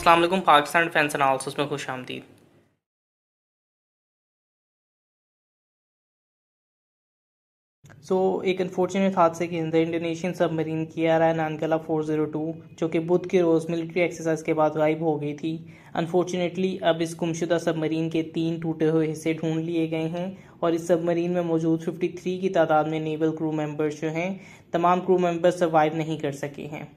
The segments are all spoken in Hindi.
अस्सलाम वालेकुम। पाकिस्तान डिफेंस एनालिसिस में खुश आमदीद। एक अनफॉर्चुनेट हादसे के अंदर इंडोनेशियन सबमरीन कियारा नानकाला 402 जो कि बुध के रोज़ मिलिट्री एक्सरसाइज के बाद गायब हो गई थी। अनफॉर्चुनेटली अब इस गुमशुदा सबमरीन के 3 टूटे हुए हिस्से ढूंढ लिए गए हैं और इस सबमरीन में मौजूद 53 की तादाद में नेवल क्रू मेंबर्स जो हैं, तमाम क्रू मेंबर्स सर्वाइव नहीं कर सके हैं।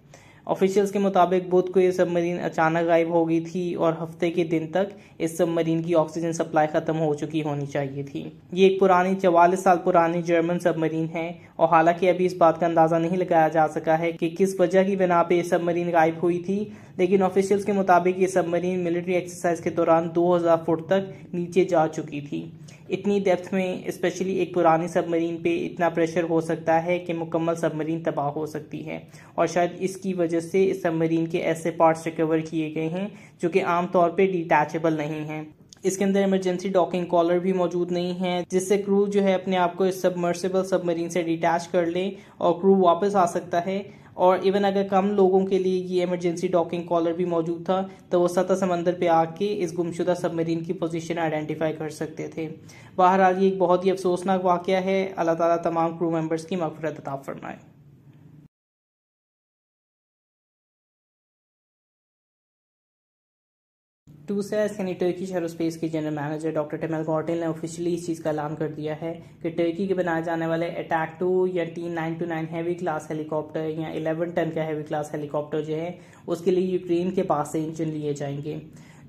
ऑफिशियल्स के मुताबिक बुध को ये सबमरीन अचानक गायब हो गई थी और हफ्ते के दिन तक इस सबमरीन की ऑक्सीजन सप्लाई खत्म हो चुकी होनी चाहिए थी। ये एक पुरानी 44 साल पुरानी जर्मन सबमरीन है और हालांकि अभी इस बात का अंदाजा नहीं लगाया जा सका है कि किस वजह की बिना पे ये सबमरीन गायब हुई थी, लेकिन ऑफिशियल्स के मुताबिक ये सबमरीन मिलिट्री एक्सरसाइज के दौरान 2000 फुट तक नीचे जा चुकी थी। इतनी डेप्थ में स्पेशली एक पुरानी सबमरीन पे इतना प्रेशर हो सकता है कि मुकम्मल सबमरीन तबाह हो सकती है और शायद इसकी वजह से इस सबमरीन के ऐसे पार्ट्स रिकवर किए गए हैं जो कि आमतौर पे डिटैचेबल नहीं हैं। इसके अंदर इमरजेंसी डॉकिंग कॉलर भी मौजूद नहीं है जिससे क्रू जो है अपने आप को इस सबमर्सिबल सबमरीन से डिटैच कर ले और क्रू वापस आ सकता है। और इवन अगर कम लोगों के लिए ये इमरजेंसी डॉकिंग कॉलर भी मौजूद था तो वो सतह समंदर पे आके इस गुमशुदा सबमरीन की पोजीशन आइडेंटिफाई कर सकते थे। बहरहाल ये एक बहुत ही अफसोसनाक वाकया है। अल्लाह ताला तमाम क्रू मेंबर्स की मग़फ़िरत अता फरमाए। टूसैस यानी टर्की एरोस्पेस के जनरल मैनेजर डॉक्टर टेमल गॉर्टिल ने ऑफिशियली इस चीज़ का ऐलान कर दिया है कि टर्की के बनाए जाने वाले अटैक 2 या T929 हैवी क्लास हेलीकॉप्टर या 11 टन का हैवी क्लास हेलीकॉप्टर जो है उसके लिए यूक्रेन के पास से इंजन लिए जाएंगे।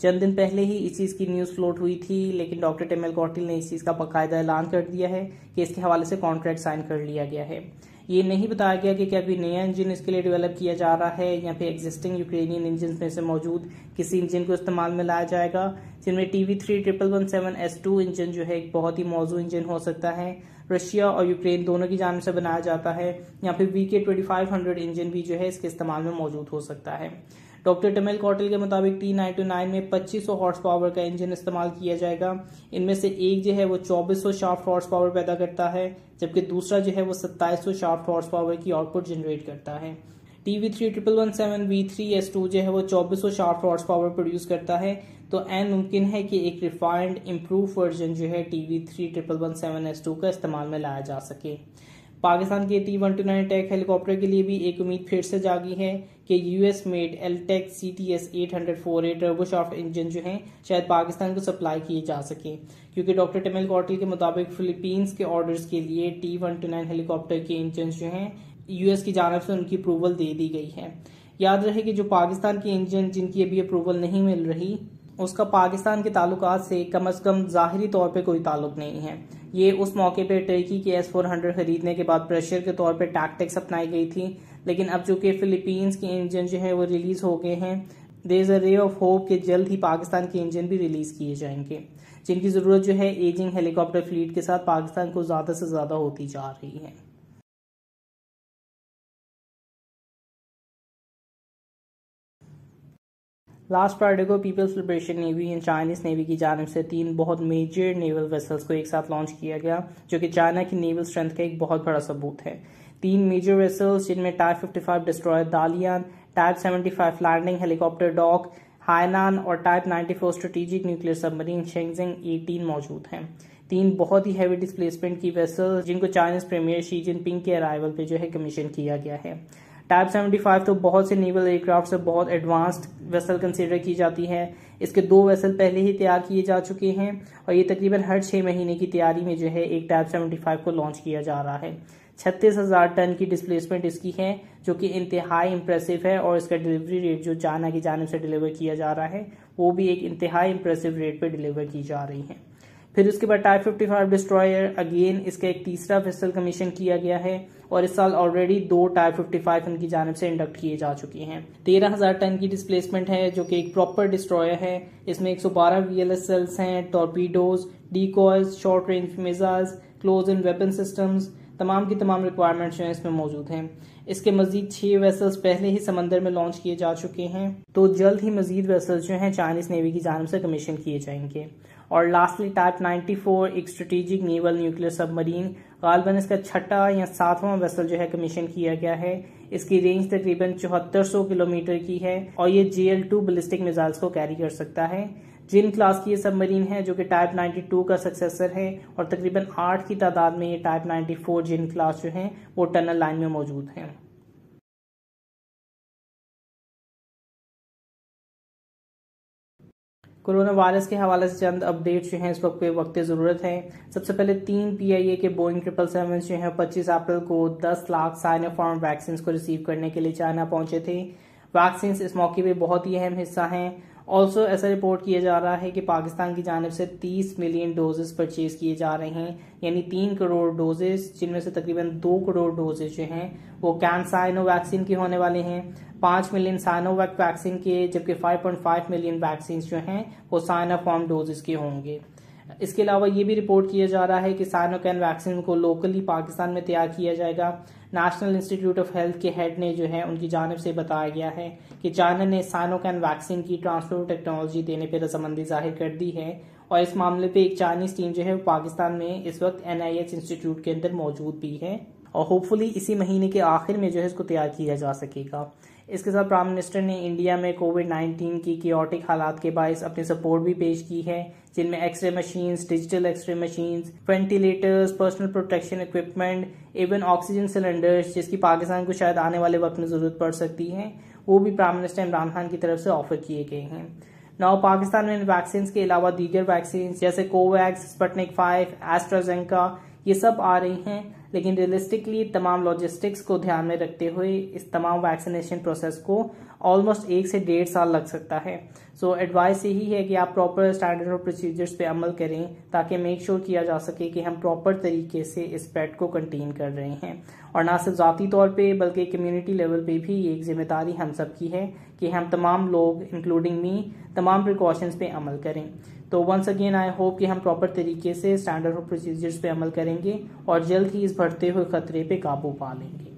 चंद दिन पहले ही इस चीज़ की न्यूज़ फ्लोट हुई थी, लेकिन डॉक्टर टेमल गॉर्टिल ने इस चीज़ का बाकायदा ऐलान कर दिया है कि इसके हवाले से कॉन्ट्रैक्ट साइन कर लिया गया है। ये नहीं बताया गया कि क्या कोई नया इंजन इसके लिए डेवलप किया जा रहा है या फिर एग्जिस्टिंग यूक्रेनियन इंजन में से मौजूद किसी इंजन को इस्तेमाल में लाया जाएगा, जिनमें TV31117S2 इंजन जो है एक बहुत ही मौजू इंजन हो सकता है। रशिया और यूक्रेन दोनों की जानिब से बनाया जाता है। या फिर VK2500 इंजन भी जो है इसके इस्तेमाल में मौजूद हो सकता है। डॉक्टर टेमल गॉर्टिल के मुताबिक T929 में 2500 हॉर्स पावर का इंजन इस्तेमाल किया जाएगा। इनमें से एक जो है वो 2400 शाफ्ट हॉर्स पावर पैदा करता है, जबकि दूसरा जो है वो 2700 शाफ्ट हॉर्स पावर की आउटपुट जनरेट करता है। TV31117V3S2 जो है वो 2400 शाफ्ट हॉर्स पावर प्रोड्यूस करता है। तो एन मुमकिन है कि एक रिफाइंड इम्प्रूव वर्जन जो है TV31117S2 का इस्तेमाल में लाया जा सके। पाकिस्तान के T129 टैक हेलीकॉप्टर के लिए भी एक उम्मीद फिर से जागी है कि यूएस मेड एलटेक CTS 800-4A टर्बोशाफ्ट इंजन जो हैं शायद पाकिस्तान को सप्लाई किए जा सके, क्योंकि डॉक्टर टेमल गॉर्टिल के मुताबिक फिलीपींस के ऑर्डर्स के लिए T129 हेलीकॉप्टर के इंजन जो हैं यूएस की जानिब से उनकी अप्रूवल दे दी गई है। याद रहे कि जो पाकिस्तान के इंजन जिनकी अभी अप्रूवल नहीं मिल रही उसका पाकिस्तान के ताल्लुकात से कम ज़ाहिरी तौर पे कोई ताल्लुक नहीं है। ये उस मौके पे टर्की के S400 खरीदने के बाद प्रेशर के तौर पे टैक्टिक्स अपनाई गई थी, लेकिन अब चूंकि फिलीपींस के इंजन जो है वो रिलीज हो गए हैं, there is a ray of hope कि जल्द ही पाकिस्तान के इंजन भी रिलीज किए जाएंगे, जिनकी जरूरत जो है एजिंग हेलीकॉप्टर फ्लीट के साथ पाकिस्तान को ज्यादा से ज्यादा होती जा रही है। लास्ट फ्राइडे को People's Liberation Navy and Chinese Navy की जानिब से 3 बहुत मेजर नेवल वेसल्स को एक साथ लॉन्च किया गया, जो कि चाइना की नेवल स्ट्रेंथ का एक बहुत बड़ा सबूत है। 3 मेजर वेसल्स जिनमें type 55 destroyer Dalian, type 75 landing helicopter dock Hainan और type 94 strategic nuclear submarine Shengjing 18 मौजूद हैं। 3 बहुत ही हैवी डिस्प्लेसमेंट की वेसल्स जिनको चाइनीज प्रीमियर शी जिनपिंग के अराइवल पे जो है कमीशन किया गया है। टाइप 75 तो बहुत से नेवल एयरक्राफ्ट से बहुत एडवांस्ड वेसल कंसीडर की जाती है। इसके 2 वेसल पहले ही तैयार किए जा चुके हैं और ये तकरीबन हर 6 महीने की तैयारी में जो है एक टाइप 75 को लॉन्च किया जा रहा है। 36,000 टन की डिस्प्लेसमेंट इसकी है, जो कि इंतहाई इंप्रेसिव है और इसका डिलीवरी रेट जो चाइना की जानिब से डिलीवर किया जा रहा है वो भी एक इंतहाई इंप्रेसिव रेट पर डिलीवर की जा रही है। फिर उसके बाद टाइप 55 डिस्ट्रॉयर अगेन इसका एक तीसरा वेसल कमीशन किया गया है और इस साल ऑलरेडी 2 टाइप 55 उनकी जानिब से इंडक्ट किए जा चुके हैं। 13,000 टन की डिस्प्लेसमेंट है, जो कि एक प्रॉपर डिस्ट्रॉयर है। इसमें 112 VLS सेल्स हैं, torpedoes, decoys, short range missiles, close in weapon systems, तमाम की तमाम रिक्वायरमेंट्स जो है इसमें मौजूद हैं। इसके मजीद 6 वेसल्स पहले ही समंदर में लॉन्च किए जा चुके हैं, तो जल्द ही मजीद वेसल्स जो हैं चाइनीज नेवी की जानिब से कमीशन किए जाएंगे। और लास्टली टाइप 94 एक स्ट्रेटेजिक नेवल न्यूक्लियर सबमरीन, गालबन इसका 6वां या 7वां वेसल जो है कमीशन किया गया है। इसकी रेंज तकरीबन 7400 किलोमीटर की है और ये JL-2 बैलिस्टिक मिसाइल्स को कैरी कर सकता है। जिन क्लास की ये सबमरीन है जो कि टाइप 92 का सक्सेसर है और तकरीबन 8 की तादाद में ये टाइप 94 जिन क्लास जो है वो टनल लाइन में मौजूद हैं। कोरोना वायरस के हवाले से चंद अपडेट्स जो हैं इस वक्त ज़रूरत है। सबसे पहले 3 PIA के बोइंग 777 जो हैं 25 अप्रैल को 10 लाख साइनोफार्म वैक्सीन को रिसीव करने के लिए चाइना पहुंचे थे। वैक्सीन इस मौके पे बहुत ही अहम हिस्सा हैं। ऑल्सो ऐसा रिपोर्ट किया जा रहा है कि पाकिस्तान की जानिब से 30 मिलियन डोजेस परचेज किए जा रहे हैं, यानी 3 करोड़ डोजेस, जिनमें से तकरीबन 2 करोड़ डोजेस जो हैं वो कैनसाइनो वैक्सीन के होने वाले हैं, 5 मिलियन साइनोवैक वैक्सीन के, जबकि 5.5 मिलियन वैक्सीन जो हैं वो साइनोफार्म डोजेस के होंगे। इसके अलावा ये भी रिपोर्ट किया जा रहा है कि साइनोकैन वैक्सीन को लोकली पाकिस्तान में तैयार किया जाएगा। नेशनल इंस्टीट्यूट ऑफ हेल्थ के हेड ने जो है उनकी जानिब से बताया गया है कि चाइना ने साइनोकैन वैक्सीन की ट्रांसफर टेक्नोलॉजी देने पर रजामंदी जाहिर कर दी है और इस मामले पे एक चाइनीज टीम जो है पाकिस्तान में इस वक्त NIH इंस्टीट्यूट के अंदर मौजूद भी है और होपफुली इसी महीने के आखिर में जो है इसको तैयार किया जा सकेगा। इसके साथ प्राइम मिनिस्टर ने इंडिया में कोविड-19 की कियोटिक हालात के बायस अपनी सपोर्ट भी पेश की है, जिनमें X ray machines, digital X ray machines, ventilators, personal protection equipment, even oxygen cylinders, जिसकी पाकिस्तान को शायद आने वाले वक्त में जरूरत पड़ सकती है, वो भी प्राइम मिनिस्टर इमरान खान की तरफ से ऑफर किए गए हैं। नाउ पाकिस्तान में वैक्सीन के अलावा दीगर वैक्सीन जैसे कोवैक्स, स्पुतनिक 5, एस्ट्राजेनेका ये सब आ रही हैं, लेकिन रियलिस्टिकली तमाम लॉजिस्टिक्स को ध्यान में रखते हुए इस तमाम वैक्सीनेशन प्रोसेस को ऑलमोस्ट 1 से 1.5 साल लग सकता है। सो एडवाइस यही है कि आप प्रॉपर स्टैंडर्ड और प्रोसीजर्स पे अमल करें ताकि मेक श्योर किया जा सके कि हम प्रॉपर तरीके से इस स्प्रेड को कंटेन कर रहे हैं और ना सिर्फ ज़ाती तौर पे बल्कि कम्युनिटी लेवल पे भी एक जिम्मेदारी हम सब की है कि हम तमाम लोग इंक्लूडिंग मी तमाम प्रिकॉशंस पे अमल करें। तो वंस अगेन आई होप कि हम प्रॉपर तरीके से स्टैंडर्ड और प्रोसीजर्स पे अमल करेंगे और जल्द ही इस बढ़ते हुए खतरे पे काबू पा लेंगे।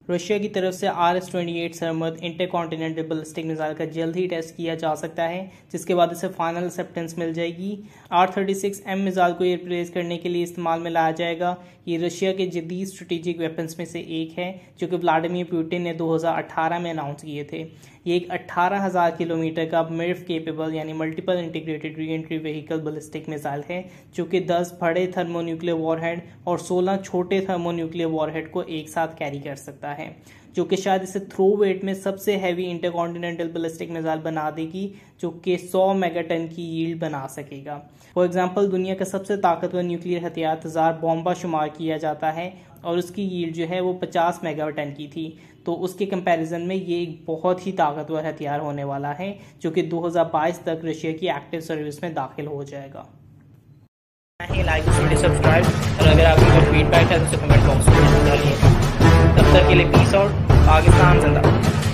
रशिया की तरफ से RS-28 Sarmad intercontinental ballistic missile का जल्द ही टेस्ट किया जा सकता है, जिसके बाद इसे फाइनल एक्सेप्टेंस मिल जाएगी। R-36M मिसाइल को ये रिप्लेस करने के लिए इस्तेमाल में लाया जाएगा। ये रशिया के जदीद स्ट्रेटेजिक वेपन्स में से एक है जो कि व्लादिमीर पुतिन ने 2018 में अनाउंस किए थे। ये एक 18,000 किलोमीटर का मिर्फ केपेबल यानी multiple integrated re entry vehicle ballistic missile है जो कि 10 बड़े थर्मोन्यूक्लियर वॉरहेड और 16 छोटे थर्मोन्यूक्लियर वॉरहेड को एक साथ कैरी कर सकता है, जो कि शायद इसे थ्रो वेट में सबसे हैवी इंटरकॉन्टिनेंटल बैलिस्टिक मिसाइल बना देगी, जो कि 100 मेगाटन की यील्ड बना सकेगा। फॉर एग्जांपल दुनिया का सबसे ताकतवर न्यूक्लियर हथियार तजार बॉम्बा शुमार किया जाता है और उसकी यील्ड जो है वो 50 मेगाटन की थी, तो उसके कंपैरिजन में ये एक बहुत ही ताकतवर हथियार होने वाला है जो कि 2022 तक रशिया की एक्टिव सर्विस में दाखिल हो जाएगा। लाइक वीडियो, सब्सक्राइब और अगर आपकी कोई फीडबैक है तो कमेंट बॉक्स में डालिए। तब तक के लिए पीस आउट, पाकिस्तान जिंदाबाद।